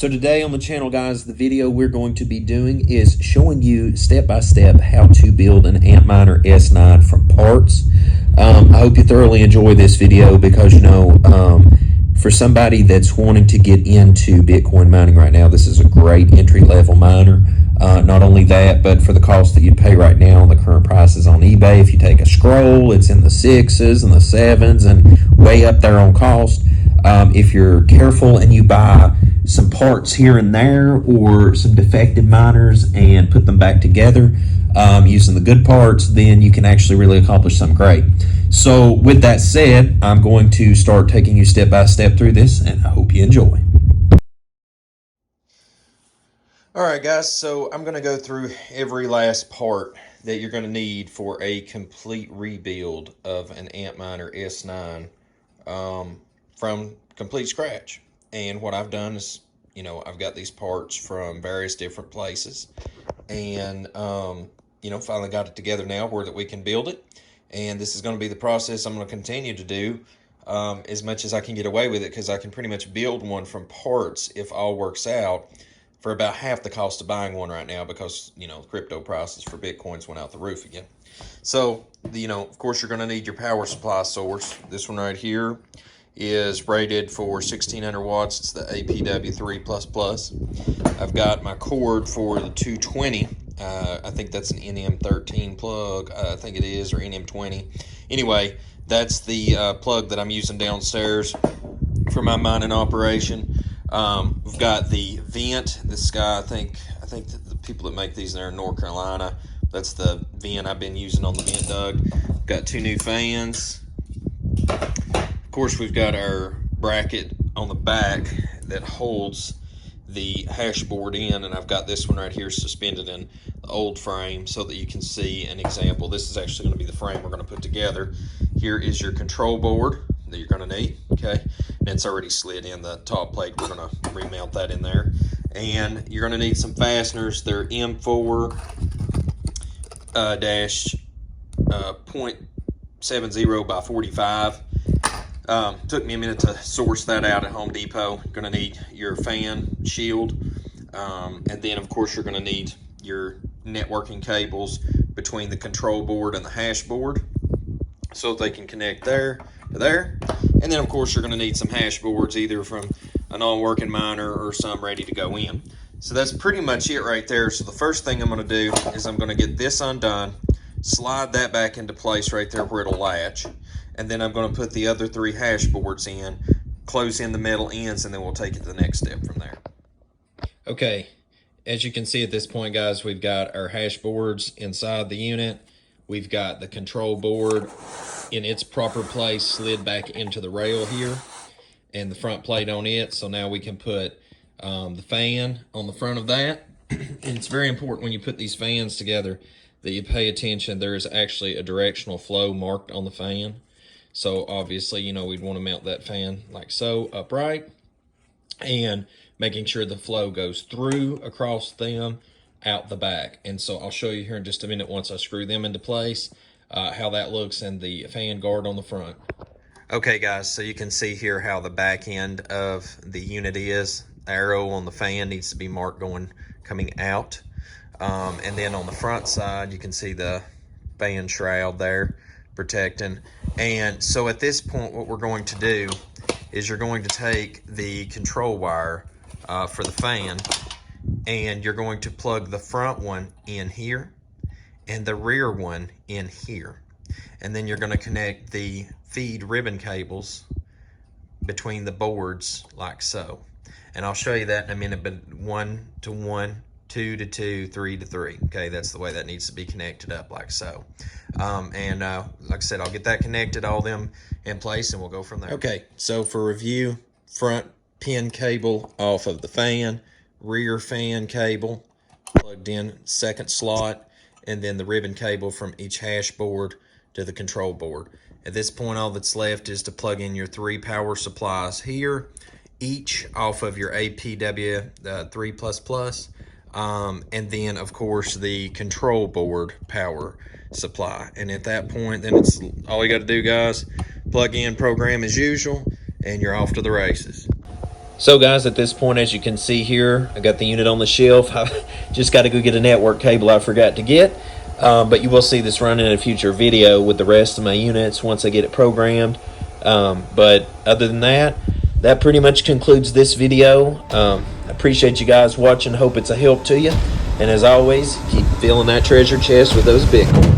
So today on the channel, guys, the video we're going to be doing is showing you step by step how to build an Antminer S9 from parts. I hope you thoroughly enjoy this video because, for somebody that's wanting to get into Bitcoin mining right now, this is a great entry-level miner. Not only that, but for the cost that you'd pay right now, the current prices on eBay, if you take a scroll, it's in the 6s and the 7s and way up there on cost. If you're careful and you buy some parts here and there or some defective miners and put them back together using the good parts, then you can actually really accomplish something great. So with that said, I'm going to start taking you step by step through this, and I hope you enjoy. Alright guys, so I'm going to go through every last part that you're going to need for a complete rebuild of an Antminer S9 from complete scratch. And what I've done is, I've got these parts from various different places and, finally got it together now where that we can build it. And this is going to be the process I'm going to continue to do as much as I can get away with it, because I can pretty much build one from parts, if all works out, for about half the cost of buying one right now, because, crypto prices for Bitcoins went out the roof again. So, of course, you're going to need your power supply source. This one right here is rated for 1600 watts. It's the APW3++. I've got my cord for the 220. I think that's an NM13 plug. I think it is, or NM20. Anyway, that's the plug that I'm using downstairs for my mining operation. We've got the vent. This guy, I think that the people that make these there in North Carolina, that's the vent I've been using on the vent dug. Got 2 new fans. Of course, we've got our bracket on the back that holds the hash board in, and I've got this one right here suspended in the old frame so that you can see an example. This is actually going to be the frame we're going to put together. Here is your control board that you're going to need, okay? And it's already slid in the top plate. We're going to remount that in there. And you're going to need some fasteners. They're M4 .70 by 45. Took me a minute to source that out at Home Depot. You're going to need your fan shield, and then of course you're going to need your networking cables between the control board and the hash board so that they can connect there to there. And then of course you're going to need some hash boards, either from a non-working miner or some ready to go in. So that's pretty much it right there. So the first thing I'm going to do is I'm going to get this undone, slide that back into place right there where it'll latch, and then I'm going to put the other 3 hash boards in, close in the metal ends, and then we'll take it to the next step from there. Okay, as you can see at this point, guys, we've got our hash boards inside the unit. We've got the control board in its proper place, slid back into the rail here, and the front plate on it. So now we can put the fan on the front of that. And it's very important when you put these fans together that you pay attention. There is actually a directional flow marked on the fan. So obviously, we'd want to mount that fan like so, upright, and making sure the flow goes through, across them, out the back. And so I'll show you here in just a minute, once I screw them into place, how that looks in the fan guard on the front. Okay guys, so you can see here how the back end of the unit is. The arrow on the fan needs to be marked coming out. And then on the front side, you can see the fan shroud there protecting. And so at this point, what we're going to do is you're going to take the control wire for the fan, and you're going to plug the front one in here and the rear one in here. And then you're going to connect the feed ribbon cables between the boards like so. And I'll show you that in a minute, but 1 to 1, 2 to 2, 3 to 3. Okay, that's the way that needs to be connected up like so. Like I said, I'll get that connected, all them in place, and we'll go from there. Okay, so for review, front pin cable off of the fan, rear fan cable plugged in second slot, and then the ribbon cable from each hash board to the control board. At this point, all that's left is to plug in your 3 power supplies here, each off of your APW 3++, and then of course the control board power supply. And at that point, then it's all you got to do, guys, plug in, program as usual, and you're off to the races. So guys, at this point, as you can see here, I got the unit on the shelf. I just got to go get a network cable I forgot to get. But you will see this running in a future video with the rest of my units once I get it programmed. But other than that, that pretty much concludes this video. I appreciate you guys watching. Hope it's a help to you. And as always, keep filling that treasure chest with those Bitcoin.